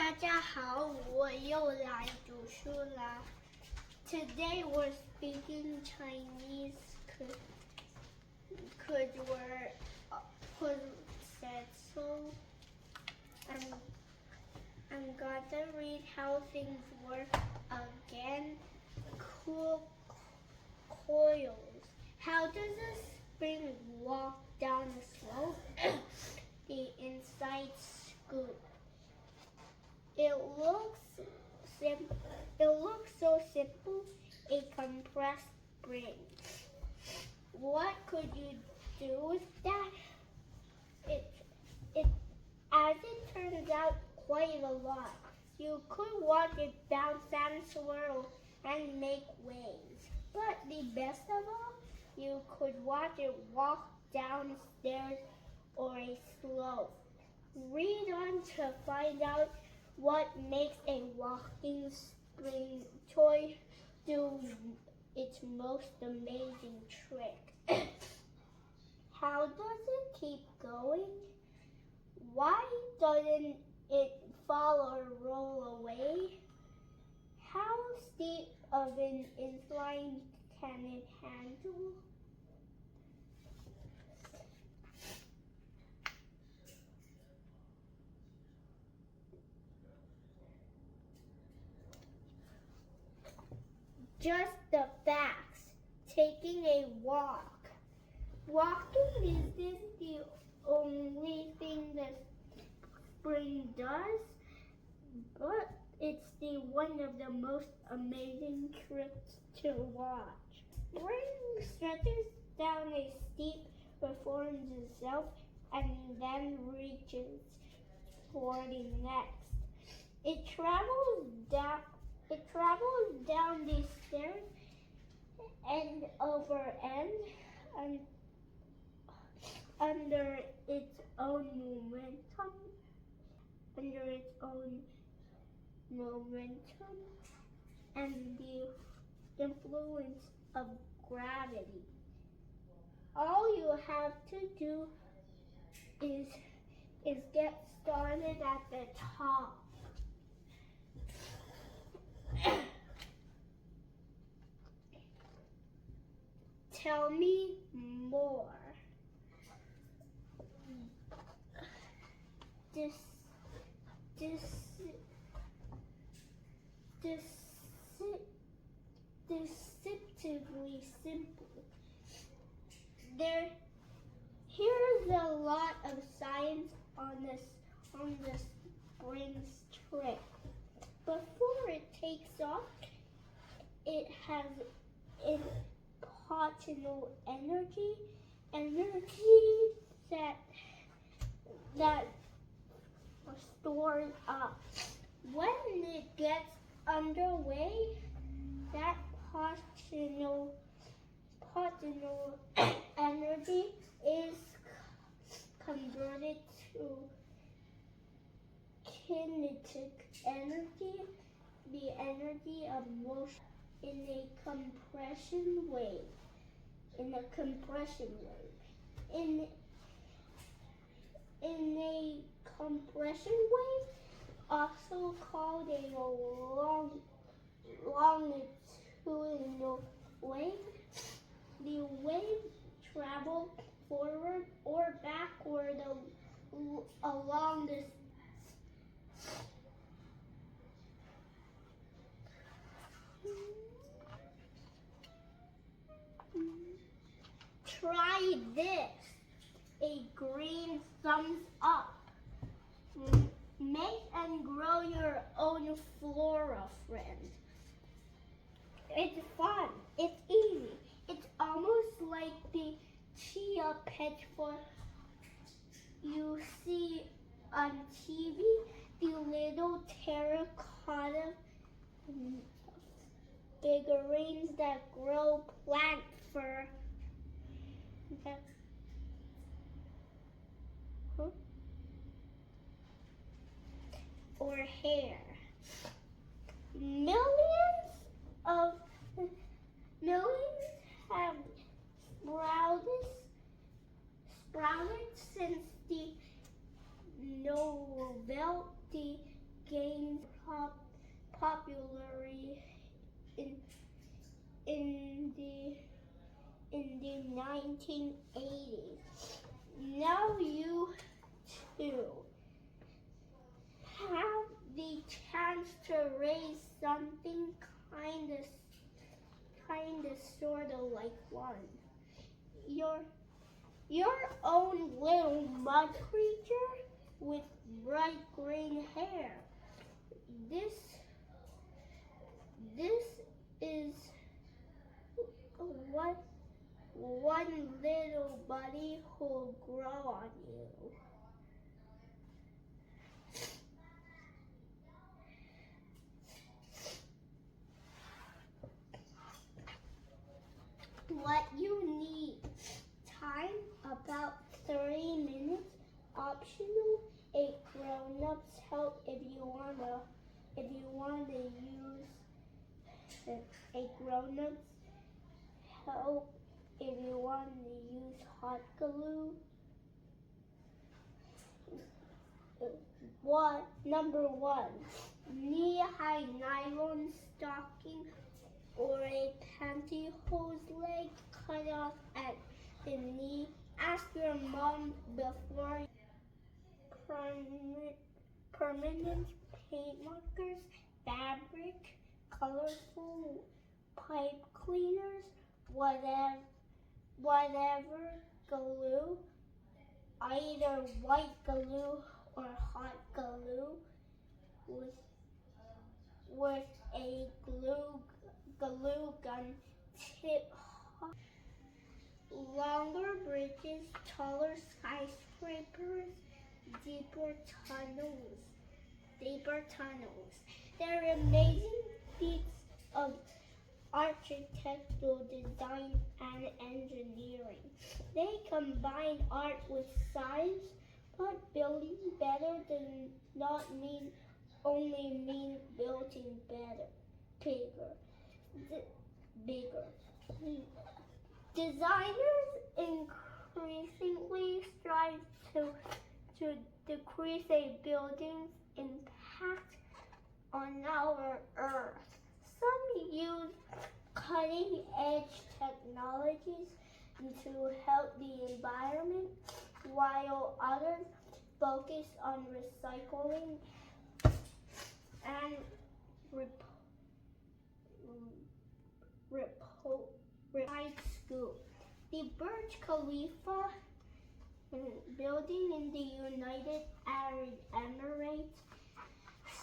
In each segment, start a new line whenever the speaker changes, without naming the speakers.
大家好，我又来读书啦。Today we're speaking Chinese because said so. I'm gonna read how things work again. Coils. How does a spring walk down a slope? The inside scoop. It looks so simple, a compressed spring. What could you do with that? As it turns out, quite a lot. You could watch it bounce and swirl and make waves. But the best of all, you could watch it walk down stairs or a slope. Read on to find out what makes a walking spring toy do its most amazing trick. How does it keep going? Why doesn't it fall or roll away? How steep of an incline can it handle? Just the facts. Taking a walk. Walking isn't the only thing that spring does, but it's one of the most amazing tricks to watch. Spring stretches down a steep, reforms itself, and then reaches for the next. It travels down the stairs end over end and under its own momentum and the influence of gravity. All you have to do is get started at the top. Tell me more. Deceptively simple. Here's a lot of science on the spring's trick. Before it takes off, it has impartial energy that stores up. When it gets underway, that partial energy is converted to kinetic energy, the energy of motion, in a compression wave. In a compression wave, also called a longitudinal wave, the wave travels forward or backward along the Try this. A green thumbs up. Make and grow your own flora friend. It's fun. It's easy. It's almost like the chia pet for you see on TV, the little terracotta figurines that grow plant fur. Or hair. Millions have sprouted since the novelty gained popularity in the 1980s. Now you too have the chance to raise something kinda sorta like one. Your own little mud creature with bright green hair. This is what one little buddy who'll grow on you. What you need: time about 30 minutes, optional. 8 grown-ups help if you wanna use 8 grown-ups help if you want to use hot glue. Number 1, knee-high nylon stocking or a pantyhose leg cut off at the knee. Ask your mom before. Permanent paint markers, fabric, colorful pipe cleaners, whatever glue, either white glue or hot glue with a glue gun tip. Longer bridges, taller skyscrapers, deeper tunnels. They're amazing feats of architectural design and engineering. They combine art with science, but building better does not only mean building bigger. Designers increasingly strive to decrease a building's impact on our Earth. Some use cutting-edge technologies to help the environment, while others focus on recycling and the Burj Khalifa building in the United Arab Emirates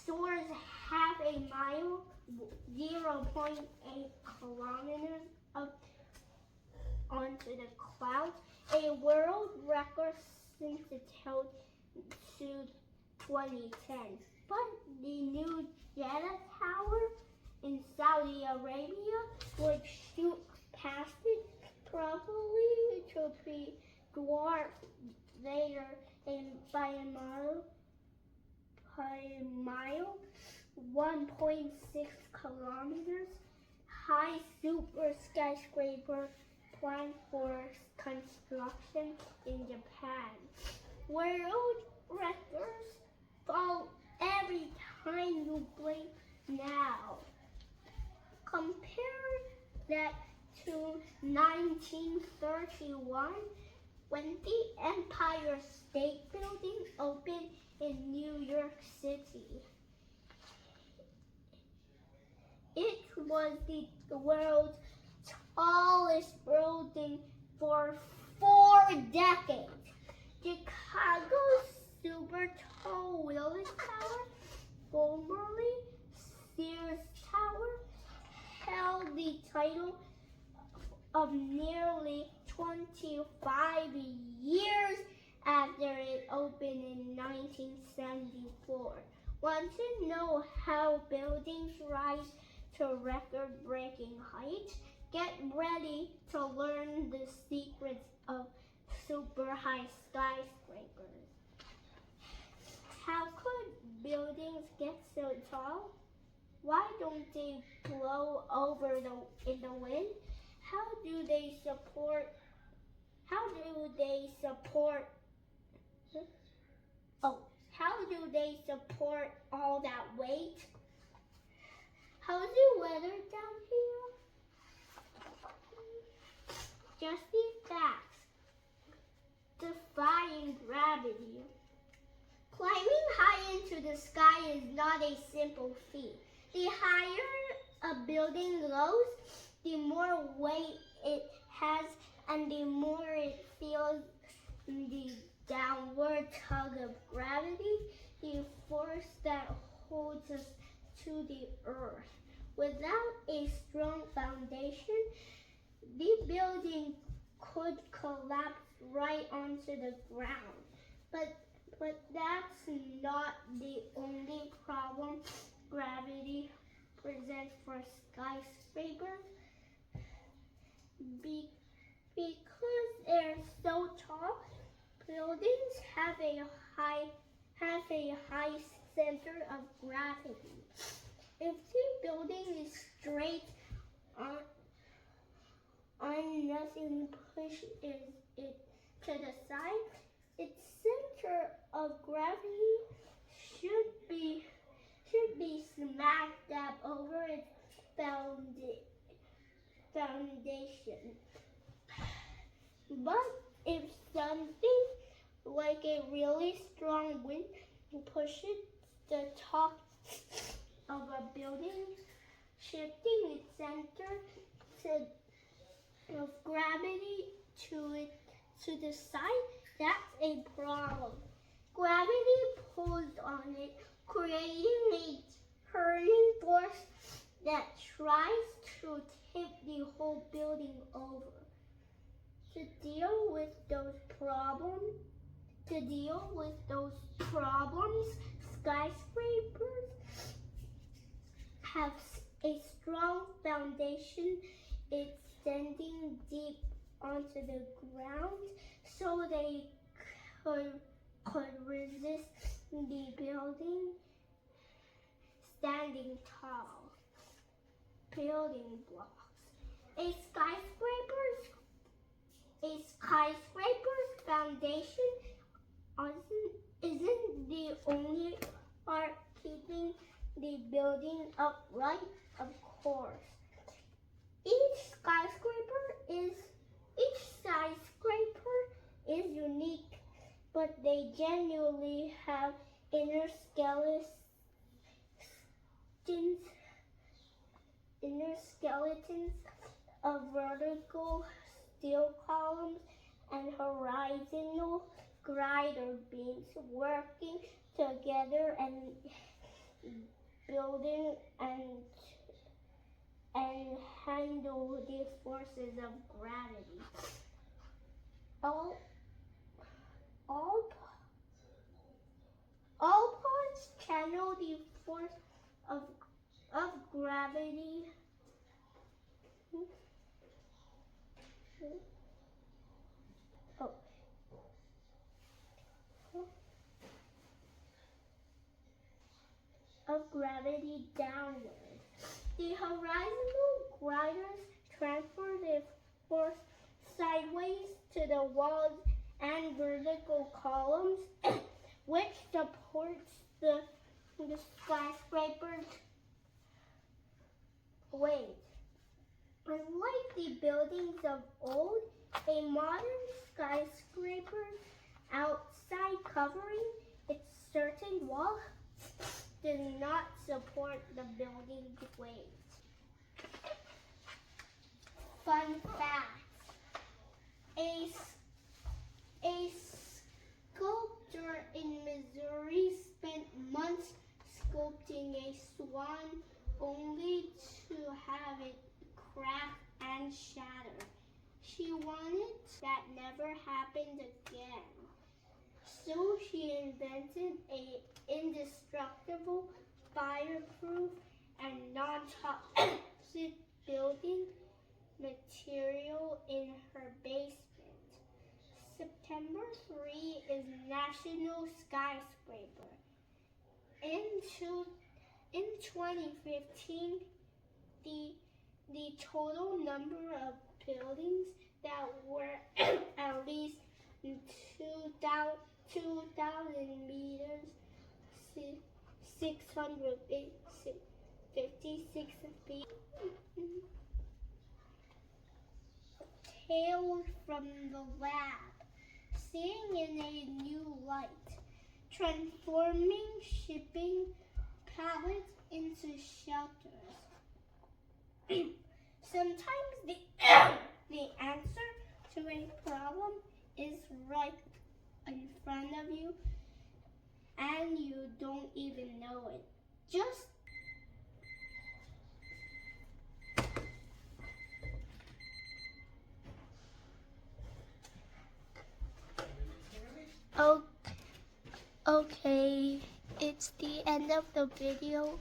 soars half a mile, 0.8 kilometers up onto the clouds, a world record since its held to 2010. But the new Jeddah Tower in Saudi Arabia would shoot past it, probably to be dwarfed later by a mile, 1.6 kilometers high super skyscraper planned for construction in Japan. World records fall every time you blink now. Compare that to 1931 when the Empire State Building opened in New York City. It was the world's tallest building for 4 decades. Chicago's super tall Willis Tower, formerly Sears Tower, held the title of nearly 25 years after it opened in 1974. Want to know how buildings rise to record-breaking heights? Get ready to learn the secrets of super high skyscrapers. How could buildings get so tall? Why don't they blow over in the wind? How do they support all that How's the weather down here? Just the facts. Defying gravity. Climbing high into the sky is not a simple feat. The higher a building goes, the more weight it has and the more it feels the downward tug of gravity, the force that holds us to the earth. Without a strong foundation, the building could collapse right onto the ground. But that's not the only problem gravity presents for skyscrapers. Because they're so tall, buildings have a high center of gravity. If the building is straight on nothing pushes it to the side, its center of gravity should be smack dab over its foundation. But if something like a really strong wind pushes the top of a building, shifting its center of gravity to the side, that's a problem. Gravity pulls on it, creating a hurling force that tries to tip the whole building over. To deal with those problems, skyscrapers have a strong foundation extending deep onto the ground so they could resist the building standing tall. Building blocks. A skyscraper's foundation isn't the only part keeping the building upright, of course. Each skyscraper is unique, but they genuinely have inner skeletons of vertical steel columns and horizontal grider beams working together and building and handle the forces of gravity. All parts channel the force of gravity downward. The horizontal grinders transfer the force sideways to the walls and vertical columns, which supports the skyscraper's weight. Unlike the buildings of old, a modern skyscraper's outside covering, its certain wall, does not support the building's weight. Fun fact: a sculptor in Missouri spent months sculpting a swan only to have it crack and shatter. She wanted that never happened again. So she invented an indestructible, fireproof, and non-toxic building material in her basement. September 3 is National Skyscraper. In 2015, the total number of buildings that were at least 2,000 meters, 650 56 feet. Hailed from the lab, seeing in a new light, transforming shipping pallets into shelters. Sometimes the answer to a problem is right in front of you and you don't even know it. Just okay, it's the end of the video.